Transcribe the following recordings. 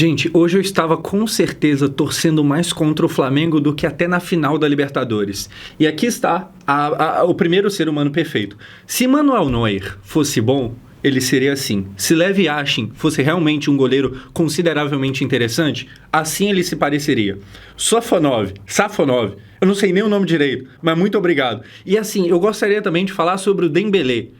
Gente, hoje eu estava com certeza torcendo mais contra o Flamengo do que até na final da Libertadores. E aqui está o primeiro ser humano perfeito. Se Manuel Neuer fosse bom, ele seria assim. Se Levi Yashin fosse realmente um goleiro consideravelmente interessante, assim ele se pareceria. Safonov, eu não sei nem o nome direito, mas muito obrigado. E assim, eu gostaria também de falar sobre o Dembélé.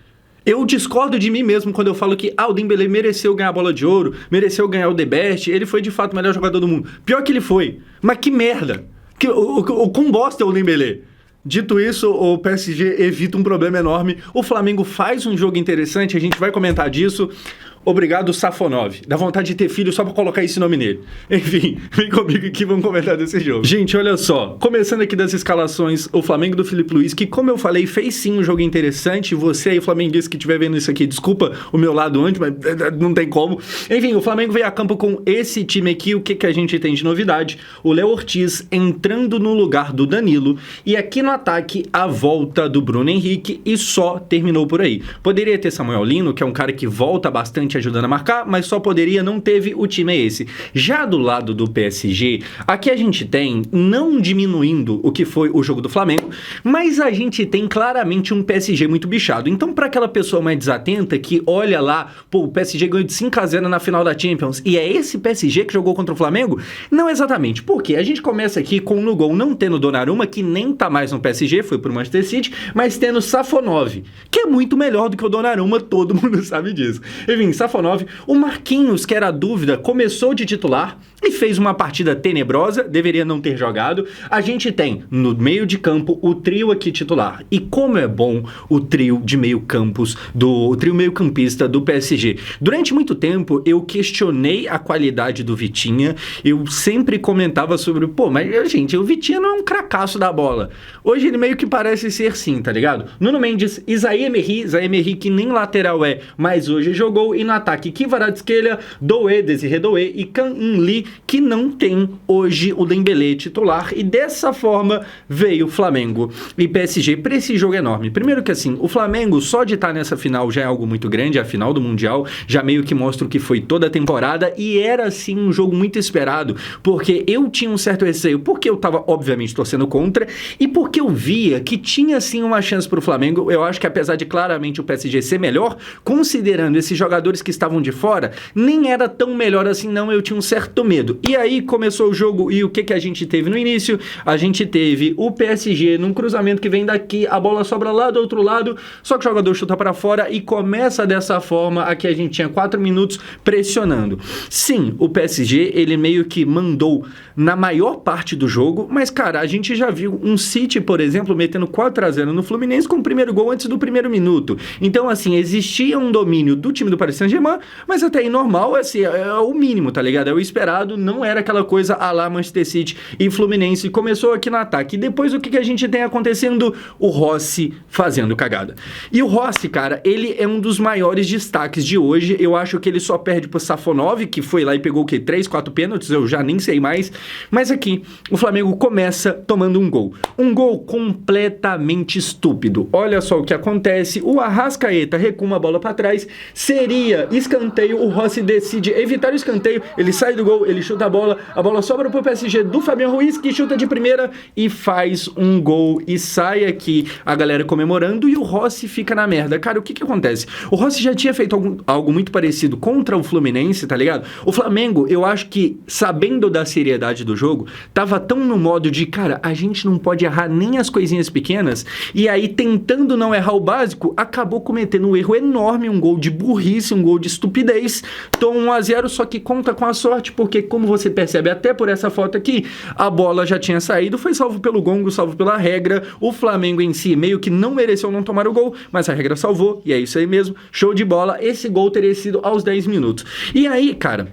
Eu discordo de mim mesmo quando eu falo que o Dembélé mereceu ganhar a bola de ouro, mereceu ganhar o The Best, ele foi de fato o melhor jogador do mundo. Pior que ele foi, mas que merda! O quão bosta é o Dembélé? Dito isso, o PSG evita um problema enorme, o Flamengo faz um jogo interessante, a gente vai comentar disso. Obrigado, Safonov. Dá vontade de ter filho só pra colocar esse nome nele. Enfim, vem comigo aqui, vamos comentar desse jogo. Gente, olha só. Começando aqui das escalações, o Flamengo do Filipe Luís, que como eu falei, fez sim um jogo interessante. Você aí, flamenguista, que estiver vendo isso aqui, desculpa o meu lado antes, mas não tem como. Enfim, o Flamengo veio a campo com esse time aqui. O que a gente tem de novidade? O Léo Ortiz entrando no lugar do Danilo. E aqui no ataque, a volta do Bruno Henrique. E só terminou por aí. Poderia ter Samuel Lino, que é um cara que volta bastante ajudando a marcar, mas só poderia, não teve, o time é esse. Já do lado do PSG, aqui a gente tem, não diminuindo o que foi o jogo do Flamengo, mas a gente tem claramente um PSG muito bichado. Então, para aquela pessoa mais desatenta que olha lá, pô, o PSG ganhou de 5-0 na final da Champions, e é esse PSG que jogou contra o Flamengo? Não exatamente. Por quê? A gente começa aqui com no gol não tendo Donnarumma, que nem tá mais no PSG, foi pro Manchester City, mas tendo Safonov, que é muito melhor do que o Donnarumma, todo mundo sabe disso. Enfim, Safonov, o Marquinhos, que era a dúvida, começou de titular e fez uma partida tenebrosa, deveria não ter jogado. A gente tem, no meio de campo, o trio aqui titular. E como é bom o trio de meio-campos, o trio meio-campista do PSG. Durante muito tempo, eu questionei a qualidade do Vitinha, eu sempre comentava sobre, pô, mas gente, o Vitinha não é um cracaço da bola. Hoje ele meio que parece ser sim, tá ligado? Nuno Mendes, Isaí Emery que nem lateral é, mas hoje jogou, e no ataque Kvaratskhelia, Doué, Desiré Doué e Kang In Lee, que não tem hoje o Dembélé titular, e dessa forma veio o Flamengo e PSG para esse jogo enorme. Primeiro que assim, o Flamengo só de estar nessa final já é algo muito grande, a final do Mundial já meio que mostra o que foi toda a temporada, e era assim um jogo muito esperado, porque eu tinha um certo receio, porque eu tava obviamente torcendo contra, e porque eu via que tinha sim uma chance pro Flamengo. Eu acho que apesar de claramente o PSG ser melhor, considerando esses jogadores que estavam de fora, nem era tão melhor assim não, eu tinha um certo medo. E aí começou o jogo, e o que a gente teve no início? A gente teve o PSG num cruzamento que vem daqui, a bola sobra lá do outro lado, só que o jogador chuta para fora e começa dessa forma. Aqui a gente tinha 4 minutos pressionando. Sim, o PSG, ele meio que mandou na maior parte do jogo, mas cara, a gente já viu um City, por exemplo, metendo 4-0 no Fluminense com o primeiro gol antes do primeiro minuto. Então assim, existia um domínio do time do Paris Saint-Germain, mas até aí normal, assim, é o mínimo, tá ligado? É o esperado, não era aquela coisa a lá Manchester City e Fluminense. Começou aqui no ataque. E depois o que a gente tem acontecendo? O Rossi fazendo cagada. E o Rossi, cara, ele é um dos maiores destaques de hoje. Eu acho que ele só perde pro Safonov, que foi lá e pegou o quê? 3, 4 pênaltis, eu já nem sei mais. Mas aqui, o Flamengo começa tomando um gol. Um gol completamente estúpido. Olha só o que acontece. O Arrascaeta recua uma bola pra trás. Seria escanteio, o Rossi decide evitar o escanteio, ele sai do gol, ele chuta a bola sobra pro PSG do Fabian Ruiz, que chuta de primeira e faz um gol, e sai aqui a galera comemorando, e o Rossi fica na merda. Cara, o que acontece? O Rossi já tinha feito algo muito parecido contra o Fluminense, tá ligado? O Flamengo, eu acho que, sabendo da seriedade do jogo, tava tão no modo de, cara, a gente não pode errar nem as coisinhas pequenas, e aí tentando não errar o básico, acabou cometendo um erro enorme, um gol de burrice, um gol de estupidez. Toma 1-0, só que conta com a sorte, porque como você percebe até por essa foto aqui, a bola já tinha saído, foi salvo pelo gongo, salvo pela regra. O Flamengo em si meio que não mereceu não tomar o gol, mas a regra salvou, e é isso aí mesmo, show de bola. Esse gol teria sido aos 10 minutos. E aí, cara,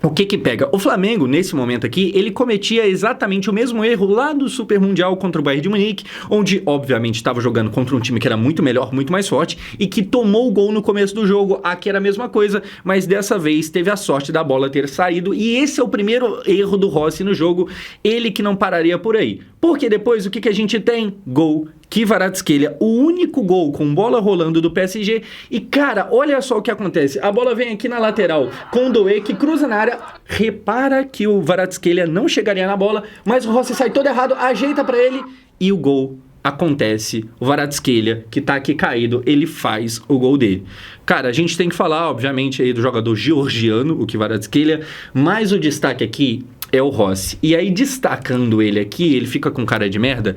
o que pega? O Flamengo, nesse momento aqui, ele cometia exatamente o mesmo erro lá do Super Mundial contra o Bayern de Munique, onde, obviamente, estava jogando contra um time que era muito melhor, muito mais forte, e que tomou o gol no começo do jogo. Aqui era a mesma coisa, mas dessa vez teve a sorte da bola ter saído, e esse é o primeiro erro do Rossi no jogo, ele que não pararia por aí. Porque depois o que a gente tem? Gol. Kvaratskhelia, o único gol com bola rolando do PSG. E, cara, olha só o que acontece. A bola vem aqui na lateral com o Doué, que cruza na área. Repara que o Kvaratskhelia não chegaria na bola, mas o Rossi sai todo errado, ajeita pra ele e o gol acontece. O Kvaratskhelia, que tá aqui caído, ele faz o gol dele. Cara, a gente tem que falar, obviamente, aí do jogador georgiano, o Kvaratskhelia, mas o destaque aqui é o Rossi. E aí, destacando ele aqui, ele fica com cara de merda.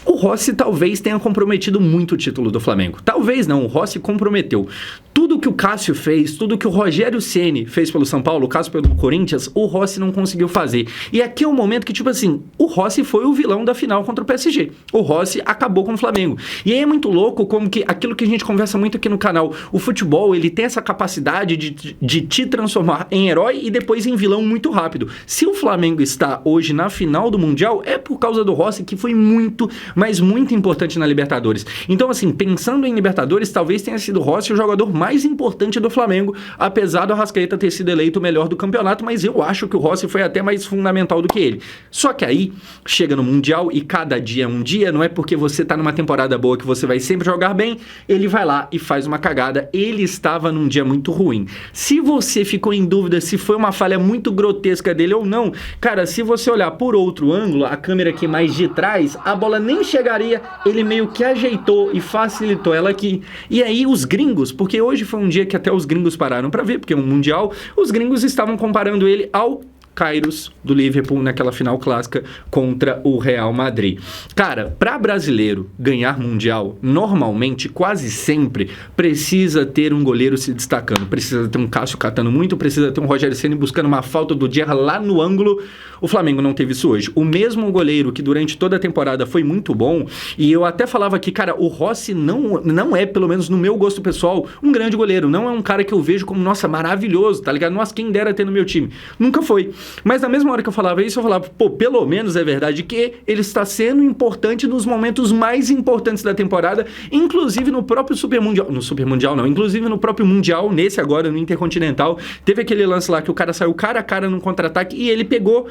O Rossi talvez tenha comprometido muito o título do Flamengo. Talvez não, o Rossi comprometeu. Tudo que o Cássio fez, tudo que o Rogério Ceni fez pelo São Paulo, o caso pelo Corinthians, o Rossi não conseguiu fazer. E aqui é um momento que, tipo assim, o Rossi foi o vilão da final contra o PSG. O Rossi acabou com o Flamengo. E aí é muito louco como que aquilo que a gente conversa muito aqui no canal, o futebol, ele tem essa capacidade de te transformar em herói e depois em vilão muito rápido. Se o Flamengo está hoje na final do Mundial, é por causa do Rossi, que foi muito, mas muito importante na Libertadores. Então, assim, pensando em Libertadores, talvez tenha sido o Rossi o jogador mais importante do Flamengo, apesar do Arrascaeta ter sido eleito o melhor do campeonato, mas eu acho que o Rossi foi até mais fundamental do que ele. Só que aí, chega no Mundial e cada dia é um dia, não é porque você tá numa temporada boa que você vai sempre jogar bem, ele vai lá e faz uma cagada. Ele estava num dia muito ruim. Se você ficou em dúvida se foi uma falha muito grotesca dele ou não, cara, se você olhar por outro ângulo, a câmera aqui mais de trás, a bola nem chegaria, ele meio que ajeitou e facilitou ela aqui. E aí os gringos, porque hoje foi um dia que até os gringos pararam pra ver, porque é um Mundial, os gringos estavam comparando ele ao Kairos do Liverpool naquela final clássica contra o Real Madrid. Cara, para brasileiro ganhar Mundial, normalmente, quase sempre, precisa ter um goleiro se destacando. Precisa ter um Cássio catando muito, precisa ter um Rogério Ceni buscando uma falta do Diarra lá no ângulo. O Flamengo não teve isso hoje. O mesmo goleiro que durante toda a temporada foi muito bom, e eu até falava que, cara, o Rossi não é, pelo menos no meu gosto pessoal, um grande goleiro. Não é um cara que eu vejo como, nossa, maravilhoso, tá ligado? Nossa, quem dera ter no meu time. Nunca foi. Mas na mesma hora que eu falava isso, eu falava, pô, pelo menos é verdade que ele está sendo importante nos momentos mais importantes da temporada, inclusive no próprio Super Mundial. No Super Mundial não, inclusive no próprio Mundial, nesse agora, no Intercontinental. Teve aquele lance lá que o cara saiu cara a cara num contra-ataque e ele pegou.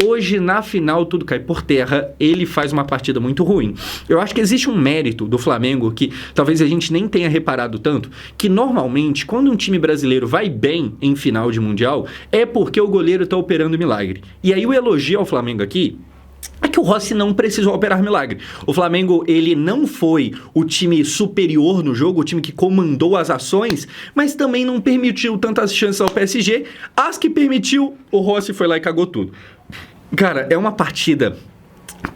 Hoje, na final, tudo cai por terra, ele faz uma partida muito ruim. Eu acho que existe um mérito do Flamengo que talvez a gente nem tenha reparado tanto, que normalmente, quando um time brasileiro vai bem em final de Mundial, é porque o goleiro está operando milagre. E aí o elogio ao Flamengo aqui é que o Rossi não precisou operar milagre. O Flamengo, ele não foi o time superior no jogo, o time que comandou as ações, mas também não permitiu tantas chances ao PSG. As que permitiu, o Rossi foi lá e cagou tudo. Cara, é uma partida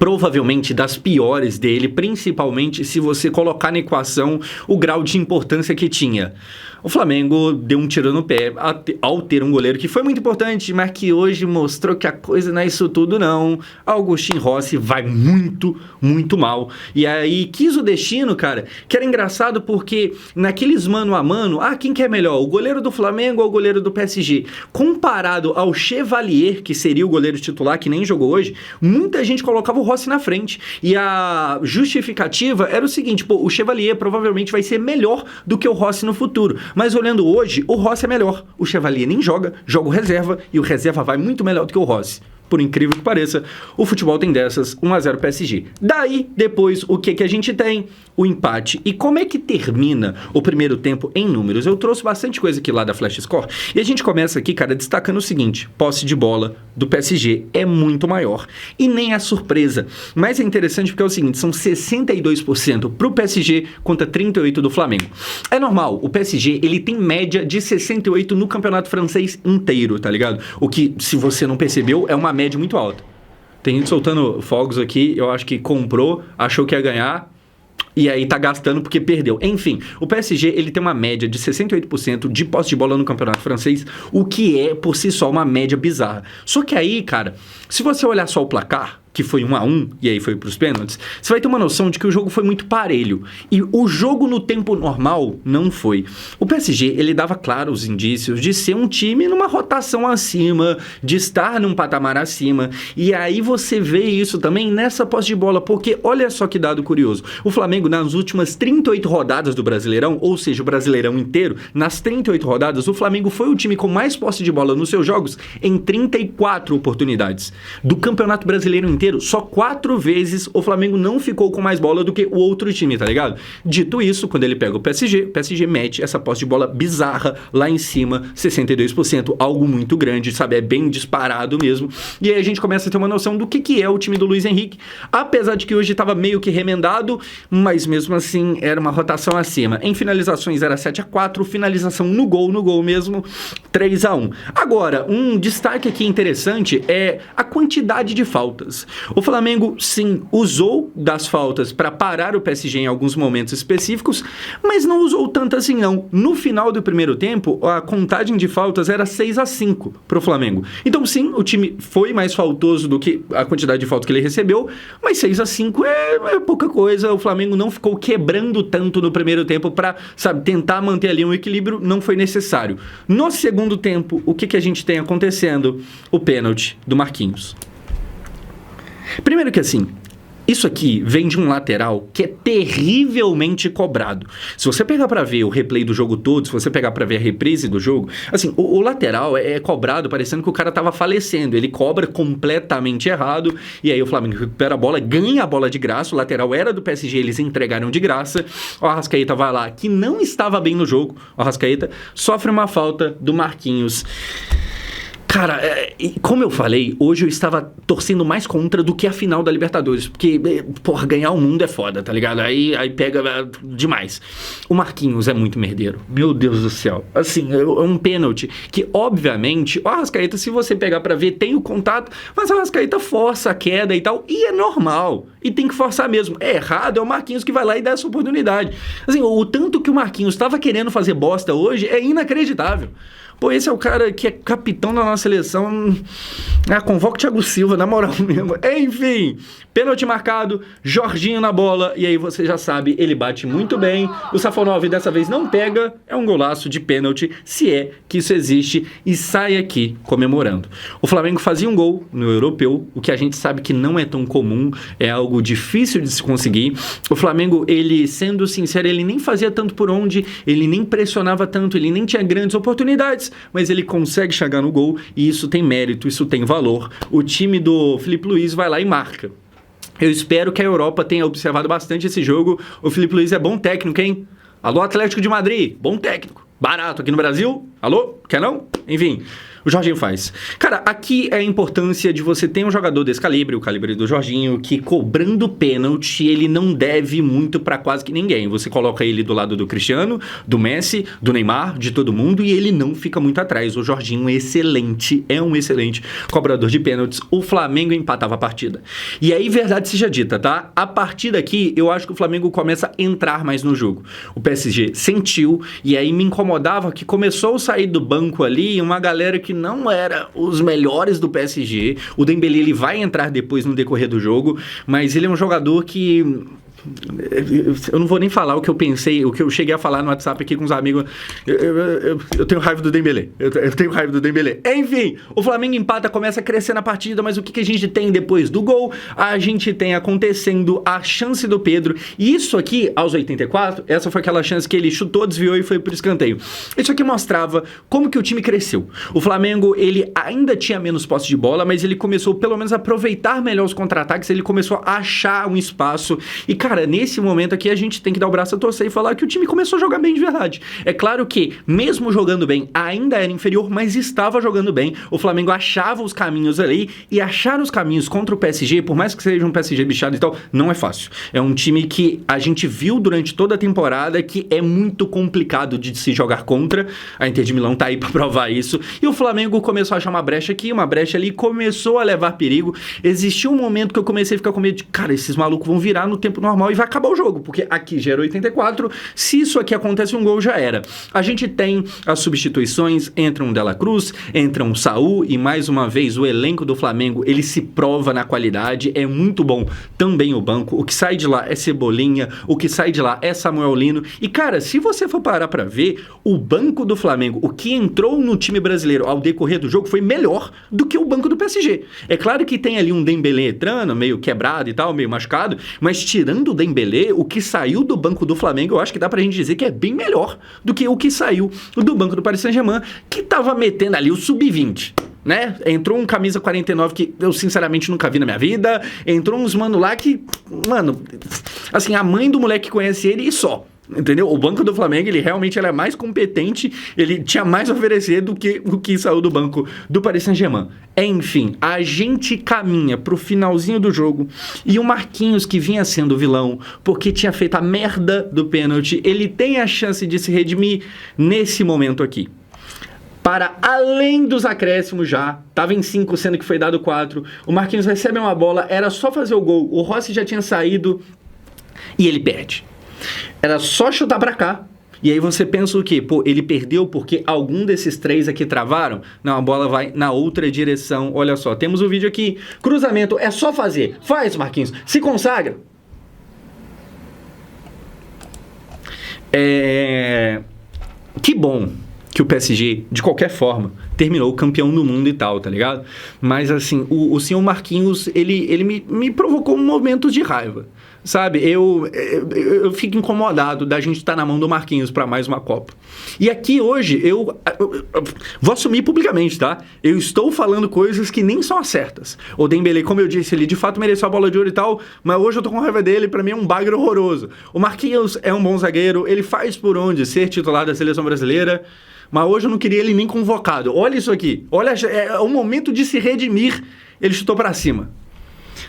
provavelmente das piores dele, principalmente se você colocar na equação o grau de importância que tinha. O Flamengo deu um tiro no pé ao ter um goleiro que foi muito importante, mas que hoje mostrou que a coisa não é isso tudo não. Agustin Rossi vai muito, muito mal. E aí quis o destino, cara, que era engraçado porque naqueles mano a mano, quem que é melhor, o goleiro do Flamengo ou o goleiro do PSG? Comparado ao Chevalier, que seria o goleiro titular, que nem jogou hoje, muita gente colocava o Rossi na frente. E a justificativa era o seguinte, pô, o Chevalier provavelmente vai ser melhor do que o Rossi no futuro. Mas olhando hoje, o Rossi é melhor. O Chevalier nem joga o reserva, e o reserva vai muito melhor do que o Rossi. Por incrível que pareça, o futebol tem dessas, 1-0 PSG. Daí, depois, o que a gente tem? O empate. E como é que termina o primeiro tempo em números? Eu trouxe bastante coisa aqui lá da Flash Score. E a gente começa aqui, cara, destacando o seguinte. Posse de bola do PSG é muito maior. E nem é surpresa. Mas é interessante porque é o seguinte, são 62% pro PSG contra 38% do Flamengo. É normal, o PSG, ele tem média de 68% no campeonato francês inteiro, tá ligado? O que, se você não percebeu, é uma média muito alta. Tem gente soltando fogos aqui, eu acho que comprou, achou que ia ganhar, e aí tá gastando porque perdeu. Enfim, o PSG, ele tem uma média de 68% de posse de bola no campeonato francês, o que é, por si só, uma média bizarra. Só que aí, cara, se você olhar só o placar, que foi 1-1, e aí foi pros pênaltis, você vai ter uma noção de que o jogo foi muito parelho. E o jogo no tempo normal não foi. O PSG, ele dava claros indícios de ser um time numa rotação acima, de estar num patamar acima. E aí você vê isso também nessa posse de bola, porque olha só que dado curioso. O Flamengo, nas últimas 38 rodadas do Brasileirão, ou seja, o Brasileirão inteiro, nas 38 rodadas, o Flamengo foi o time com mais posse de bola nos seus jogos em 34 oportunidades. Do Campeonato Brasileiro inteiro, inteiro, só 4 vezes o Flamengo não ficou com mais bola do que o outro time, tá ligado? Dito isso, quando ele pega o PSG mete essa posse de bola bizarra lá em cima, 62%, algo muito grande, sabe? É bem disparado mesmo. E aí a gente começa a ter uma noção do que é o time do Luiz Henrique, apesar de que hoje estava meio que remendado, mas mesmo assim era uma rotação acima. Em finalizações era 7-4, finalização no gol mesmo, 3-1. Agora, um destaque aqui interessante é a quantidade de faltas. O Flamengo, sim, usou das faltas para parar o PSG em alguns momentos específicos, mas não usou tanto assim não. No final do primeiro tempo, a contagem de faltas era 6-5 para o Flamengo. Então sim, o time foi mais faltoso do que a quantidade de faltas que ele recebeu, mas 6-5 é pouca coisa. O Flamengo não ficou quebrando tanto no primeiro tempo para, sabe, tentar manter ali um equilíbrio, não foi necessário. No segundo tempo, o que a gente tem acontecendo? O pênalti do Marquinhos. Primeiro que assim, isso aqui vem de um lateral que é terrivelmente cobrado. Se você pegar para ver o replay do jogo todo, se você pegar para ver a reprise do jogo, assim, o lateral é cobrado parecendo que o cara tava falecendo. Ele cobra completamente errado e aí o Flamengo recupera a bola, ganha a bola de graça. O lateral era do PSG, eles entregaram de graça. O Arrascaeta vai lá, que não estava bem no jogo. O Arrascaeta sofre uma falta do Marquinhos. Cara, como eu falei, hoje eu estava torcendo mais contra do que a final da Libertadores, porque, porra, ganhar o mundo é foda, tá ligado? Aí pega demais. O Marquinhos é muito merdeiro, meu Deus do céu. Assim, é um pênalti que, obviamente, o Arrascaeta, se você pegar pra ver, tem o contato, mas o Arrascaeta força a queda e tal, e é normal, e tem que forçar mesmo. É errado, é o Marquinhos que vai lá e dá essa oportunidade. Assim, o tanto que o Marquinhos estava querendo fazer bosta hoje é inacreditável. Pô, esse é o cara que é capitão da nossa seleção. Convoca o Thiago Silva, na moral mesmo. Enfim, pênalti marcado, Jorginho na bola, e aí você já sabe, ele bate muito bem. O Safonov dessa vez não pega, é um golaço de pênalti, se é que isso existe, e sai aqui comemorando. O Flamengo fazia um gol no Europeu, o que a gente sabe que não é tão comum, é algo difícil de se conseguir. O Flamengo, ele, sendo sincero, ele nem fazia tanto por onde, ele nem pressionava tanto, ele nem tinha grandes oportunidades, mas ele consegue chegar no gol e isso tem mérito, isso tem valor. O time do Filipe Luiz vai lá e marca. Eu espero que a Europa tenha observado bastante esse jogo. O Filipe Luiz é bom técnico, hein? Alô, Atlético de Madrid, bom técnico. Barato aqui no Brasil? Alô? Quer não? Enfim, o Jorginho faz. Cara, aqui é a importância de você ter um jogador desse calibre, o calibre do Jorginho, que cobrando pênalti, ele não deve muito pra quase que ninguém. Você coloca ele do lado do Cristiano, do Messi, do Neymar, de todo mundo, e ele não fica muito atrás. O Jorginho é excelente, é um excelente cobrador de pênaltis. O Flamengo empatava a partida. E aí, verdade seja dita, tá? A partir daqui, eu acho que o Flamengo começa a entrar mais no jogo. O PSG sentiu, e aí me incomodava que começou a sair do banco ali uma galera que não era os melhores do PSG. O Dembélé, ele vai entrar depois no decorrer do jogo, mas ele é um jogador que... Eu não vou nem falar o que eu pensei, o que eu cheguei a falar no WhatsApp aqui com os amigos. Eu tenho raiva do Dembélé. Eu tenho raiva do Dembélé. Enfim, o Flamengo empata, começa a crescer na partida, mas o que a gente tem depois do gol? A gente tem acontecendo a chance do Pedro. E isso aqui, aos 84, essa foi aquela chance que ele chutou, desviou e foi pro escanteio. Isso aqui mostrava como que o time cresceu. O Flamengo, ele ainda tinha menos posse de bola, mas ele começou pelo menos a aproveitar melhor os contra-ataques, ele começou a achar um espaço. E, cara, nesse momento aqui a gente tem que dar o braço a torcer e falar que o time começou a jogar bem de verdade. É claro que, mesmo jogando bem, ainda era inferior, mas estava jogando bem. O Flamengo achava os caminhos ali, e achar os caminhos contra o PSG, por mais que seja um PSG bichado e tal, não é fácil. É um time que a gente viu durante toda a temporada que é muito complicado de se jogar contra. A Inter de Milão tá aí pra provar isso. E o Flamengo começou a achar uma brecha aqui, uma brecha ali, começou a levar perigo. Existiu um momento que eu comecei a ficar com medo de, cara, esses malucos vão virar no tempo normal e vai acabar o jogo, porque aqui já era 84, se isso aqui acontece um gol já era. A gente tem as substituições, entra um Dela Cruz, entra um Saúl, e mais uma vez o elenco do Flamengo, ele se prova na qualidade, é muito bom também o banco, o que sai de lá é Cebolinha, o que sai de lá é Samuel Lino, e cara, se você for parar pra ver, o banco do Flamengo, o que entrou no time brasileiro ao decorrer do jogo foi melhor do que o banco do PSG. É claro que tem ali um Dembélé entrando, meio quebrado e tal, meio machucado, mas tirando o Dembélé, o que saiu do banco do Flamengo, eu acho que dá pra gente dizer que é bem melhor do que o que saiu do banco do Paris Saint-Germain, que tava metendo ali o sub-20. né? Entrou um camisa 49 que eu sinceramente nunca vi na minha vida. Entrou uns mano lá que, mano, assim, a mãe do moleque conhece ele e só. Entendeu? O banco do Flamengo, ele realmente é mais competente, ele tinha mais a oferecer do que o que saiu do banco do Paris Saint-Germain. Enfim, a gente caminha pro finalzinho do jogo e o Marquinhos, que vinha sendo vilão porque tinha feito a merda do pênalti, ele tem a chance de se redimir nesse momento aqui. Para além dos acréscimos já, estava em 5, sendo que foi dado 4, o Marquinhos recebe uma bola, era só fazer o gol, o Rossi já tinha saído e ele perde. Era só chutar pra cá. E aí você pensa o quê? Pô, ele perdeu porque algum desses 3 aqui travaram? Não, a bola vai na outra direção. Olha só, temos o vídeo aqui. Cruzamento, é só fazer. Faz, Marquinhos. Se consagra. Que bom que o PSG, de qualquer forma, terminou campeão do mundo e tal, tá ligado? Mas, assim, o senhor Marquinhos, ele me provocou momentos de raiva, sabe? Eu fico incomodado da gente estar na mão do Marquinhos para mais uma Copa. E aqui hoje, eu vou assumir publicamente, tá? Eu estou falando coisas que nem são as certas. O Dembélé, como eu disse, ele de fato mereceu a bola de ouro e tal, mas hoje eu tô com raiva dele, pra mim é um bagre horroroso. O Marquinhos é um bom zagueiro, ele faz por onde ser titular da seleção brasileira, mas hoje eu não queria ele nem convocado. Olha isso aqui. Olha, é o momento de se redimir. Ele chutou pra cima.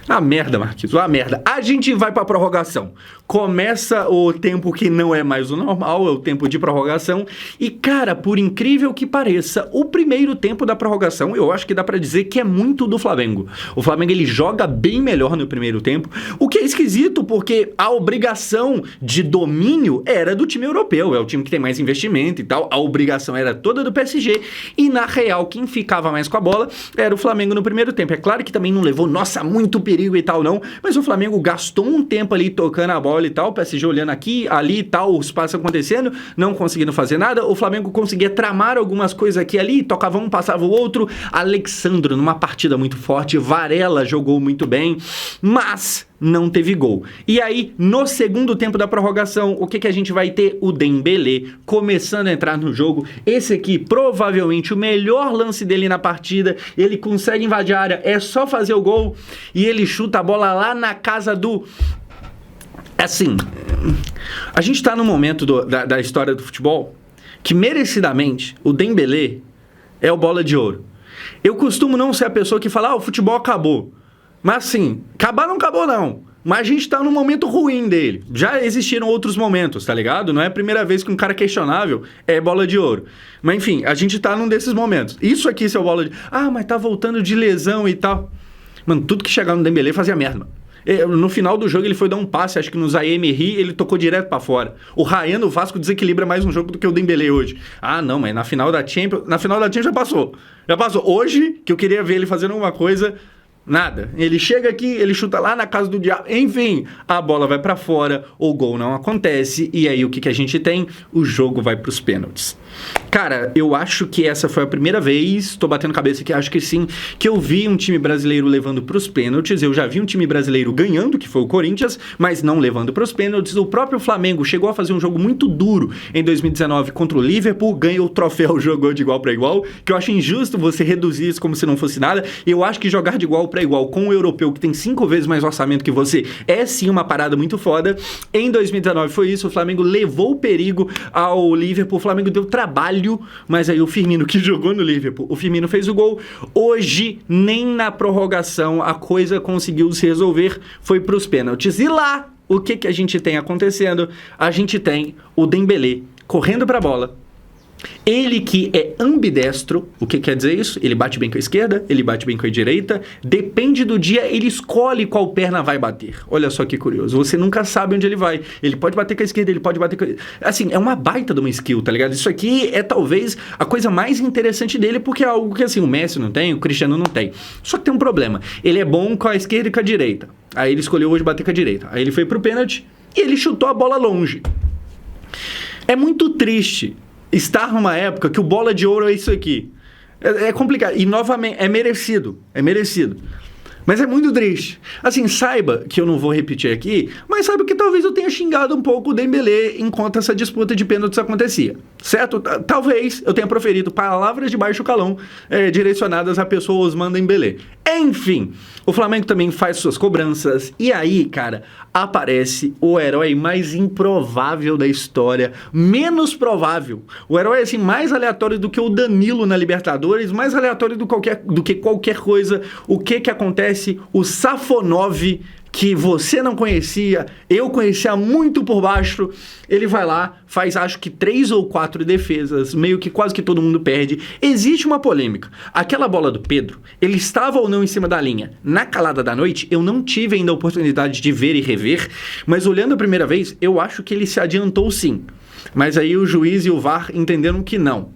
Ah, merda, Marquinhos. Ah, merda. A gente vai pra prorrogação. Começa o tempo que não é mais o normal, é o tempo de prorrogação. E, cara, por incrível que pareça, o primeiro tempo da prorrogação, eu acho que dá pra dizer que é muito do Flamengo. O Flamengo, ele joga bem melhor no primeiro tempo, o que é esquisito, porque a obrigação de domínio era do time europeu, é o time que tem mais investimento e tal, a obrigação era toda do PSG, e na real, quem ficava mais com a bola era o Flamengo no primeiro tempo. É claro que também não levou, nossa, muito perigo e tal, não, mas o Flamengo gastou um tempo ali tocando a bola e tal, o PSG olhando aqui, ali e tal, os passos acontecendo, não conseguindo fazer nada, o Flamengo conseguia tramar algumas coisas aqui e ali, tocava um, passava o outro, Alexandro numa partida muito forte, Varela jogou muito bem, mas não teve gol. E aí, no segundo tempo da prorrogação, o que a gente vai ter? O Dembélé começando a entrar no jogo, esse aqui, provavelmente o melhor lance dele na partida, ele consegue invadir a área, é só fazer o gol, e ele chuta a bola lá na casa do... Assim, a gente tá num momento da história do futebol que merecidamente o Dembélé é o bola de ouro. Eu costumo não ser a pessoa que fala, o futebol acabou. Mas assim, acabar não acabou não. Mas a gente tá num momento ruim dele. Já existiram outros momentos, tá ligado? Não é a primeira vez que um cara questionável é bola de ouro. Mas enfim, a gente tá num desses momentos. Isso aqui é o bola de... Ah, mas tá voltando de lesão e tal. Mano, tudo que chegava no Dembélé fazia merda, mano. No final do jogo ele foi dar um passe, acho que no Zaire Emery, ele tocou direto pra fora. O Ryan do Vasco desequilibra mais um jogo do que o Dembélé hoje. Ah, não, mas na final da Champions já passou. Já passou. Hoje, que eu queria ver ele fazendo alguma coisa, nada. Ele chega aqui, ele chuta lá na casa do diabo. Enfim, a bola vai pra fora, o gol não acontece, e aí o que a gente tem? O jogo vai pros pênaltis. Cara, eu acho que essa foi a primeira vez, tô batendo cabeça aqui, acho que sim, que eu vi um time brasileiro levando pros pênaltis. Eu já vi um time brasileiro ganhando, que foi o Corinthians, mas não levando pros pênaltis. O próprio Flamengo chegou a fazer um jogo muito duro em 2019 contra o Liverpool, ganhou o troféu, jogou de igual para igual, que eu acho injusto você reduzir isso como se não fosse nada. Eu acho que jogar de igual para igual com o europeu, que tem 5 vezes mais orçamento que você, é sim uma parada muito foda. Em 2019 foi isso, o Flamengo levou o perigo ao Liverpool, o Flamengo deu trabalho, mas aí o Firmino, que jogou no Liverpool, o Firmino fez o gol. Hoje, nem na prorrogação a coisa conseguiu se resolver, foi pros pênaltis. E lá, o que a gente tem acontecendo? A gente tem o Dembélé correndo pra bola. Ele que é ambidestro, o que quer dizer isso? Ele bate bem com a esquerda, ele bate bem com a direita, depende do dia, ele escolhe qual perna vai bater. Olha só que curioso, você nunca sabe onde ele vai. Ele pode bater com a esquerda, ele pode bater com a... Assim, é uma baita de uma skill, tá ligado? Isso aqui é talvez a coisa mais interessante dele, porque é algo que assim, o Messi não tem, o Cristiano não tem. Só que tem um problema, ele é bom com a esquerda e com a direita. Aí ele escolheu hoje bater com a direita. Aí ele foi pro pênalti e ele chutou a bola longe. É muito triste estar numa época que o bola de ouro é isso aqui. É complicado. E, novamente, é merecido. É merecido. Mas é muito triste. Assim, saiba que eu não vou repetir aqui, mas saiba que talvez eu tenha xingado um pouco o Dembélé enquanto essa disputa de pênaltis acontecia, certo? Talvez eu tenha proferido palavras de baixo calão direcionadas a pessoa Ousmane Dembélé. Enfim, o Flamengo também faz suas cobranças e aí, cara, aparece o herói mais improvável da história, menos provável. O herói, assim, mais aleatório do que o Danilo na Libertadores, mais aleatório do que qualquer coisa. O que acontece? O Safonov, que você não conhecia, eu conhecia muito por baixo, ele vai lá, faz acho que 3 ou 4 defesas, meio que quase que todo mundo perde. Existe uma polêmica. Aquela bola do Pedro, ele estava ou não em cima da linha? Na calada da noite, eu não tive ainda a oportunidade de ver e rever, mas olhando a primeira vez, eu acho que ele se adiantou sim. Mas aí o juiz e o VAR entenderam que não.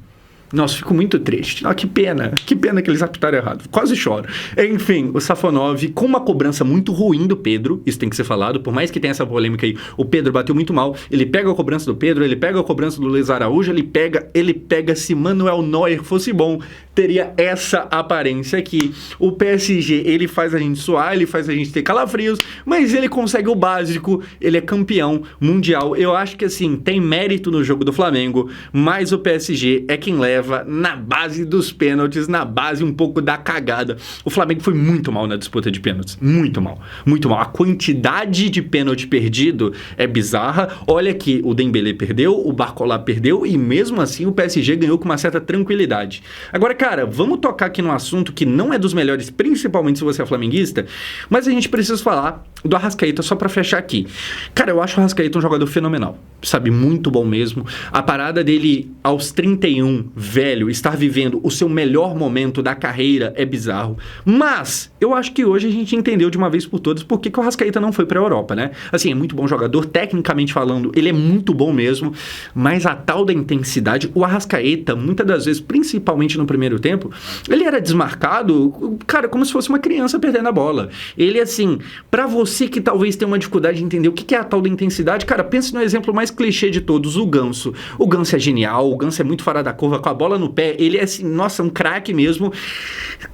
Nossa, fico muito triste. Ah, que pena que eles apitaram errado. Quase choro. Enfim, o Safonov, com uma cobrança muito ruim do Pedro, isso tem que ser falado, por mais que tenha essa polêmica aí, o Pedro bateu muito mal, ele pega a cobrança do Pedro, ele pega a cobrança do Luiz Araújo, ele pega, se Manuel Neuer fosse bom, teria essa aparência aqui. O PSG, ele faz a gente suar, ele faz a gente ter calafrios, mas ele consegue o básico, ele é campeão mundial. Eu acho que, assim, tem mérito no jogo do Flamengo, mas o PSG é quem leva na base dos pênaltis, na base um pouco da cagada. O Flamengo foi muito mal na disputa de pênaltis. Muito mal. Muito mal. A quantidade de pênalti perdido é bizarra. Olha que o Dembélé perdeu, o Barcola perdeu e mesmo assim o PSG ganhou com uma certa tranquilidade. Agora, cara, vamos tocar aqui num assunto que não é dos melhores, principalmente se você é flamenguista, mas a gente precisa falar do Arrascaeta só pra fechar aqui. Cara, eu acho o Arrascaeta um jogador fenomenal. Sabe, muito bom mesmo. A parada dele aos 31, velho, estar vivendo o seu melhor momento da carreira é bizarro. Mas eu acho que hoje a gente entendeu de uma vez por todas por que o Arrascaeta não foi pra Europa, né? Assim, é muito bom jogador, tecnicamente falando, ele é muito bom mesmo, mas a tal da intensidade, o Arrascaeta, muitas das vezes, principalmente no primeiro tempo, ele era desmarcado, cara, como se fosse uma criança perdendo a bola. Ele, assim, pra você que talvez tenha uma dificuldade de entender o que é a tal da intensidade, cara, pense no exemplo mais clichê de todos, o Ganso. O Ganso é genial, o Ganso é muito fora da curva, com a bola no pé, ele é assim, nossa, um craque mesmo.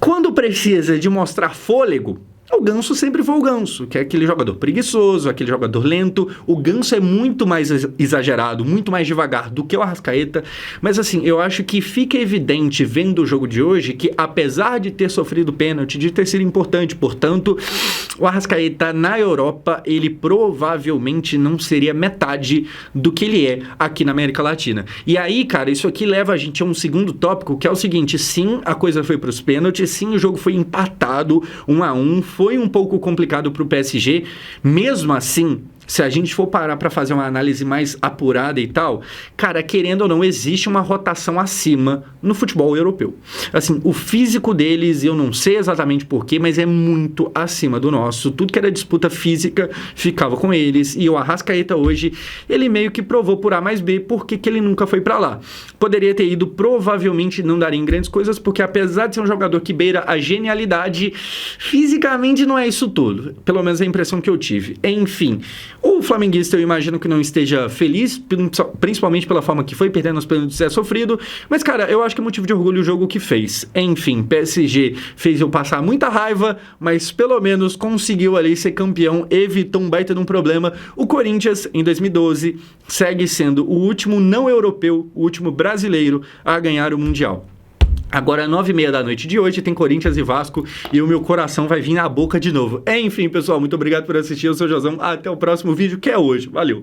Quando precisa de mostrar fôlego, o Ganso sempre foi o Ganso, que é aquele jogador preguiçoso, aquele jogador lento. O Ganso é muito mais exagerado, muito mais devagar do que o Arrascaeta. Mas assim, eu acho que fica evidente, vendo o jogo de hoje, que apesar de ter sofrido pênalti, de ter sido importante, portanto, o Arrascaeta na Europa, ele provavelmente não seria metade do que ele é aqui na América Latina. E aí, cara, isso aqui leva a gente a um segundo tópico, que é o seguinte: sim, a coisa foi para os pênaltis, sim, o jogo foi empatado 1-1, foi um pouco complicado para o PSG. Mesmo assim, se a gente for parar para fazer uma análise mais apurada e tal, cara, querendo ou não, existe uma rotação acima no futebol europeu. Assim, o físico deles, eu não sei exatamente porquê, mas é muito acima do nosso. Tudo que era disputa física ficava com eles. E o Arrascaeta hoje, ele meio que provou por A mais B porque que ele nunca foi para lá. Poderia ter ido, provavelmente não daria em grandes coisas, porque apesar de ser um jogador que beira a genialidade, fisicamente não é isso tudo. Pelo menos é a impressão que eu tive. Enfim, o flamenguista eu imagino que não esteja feliz, principalmente pela forma que foi, perdendo os pênaltis é sofrido, mas cara, eu acho que é motivo de orgulho o jogo que fez. Enfim, PSG fez eu passar muita raiva, mas pelo menos conseguiu ali ser campeão, evitou um baita de um problema. O Corinthians, em 2012, segue sendo o último não europeu, o último brasileiro a ganhar o Mundial. Agora, 9h30 da noite de hoje, tem Corinthians e Vasco e o meu coração vai vir na boca de novo. Enfim, pessoal, muito obrigado por assistir. Eu sou o Josão. Até o próximo vídeo, que é hoje. Valeu!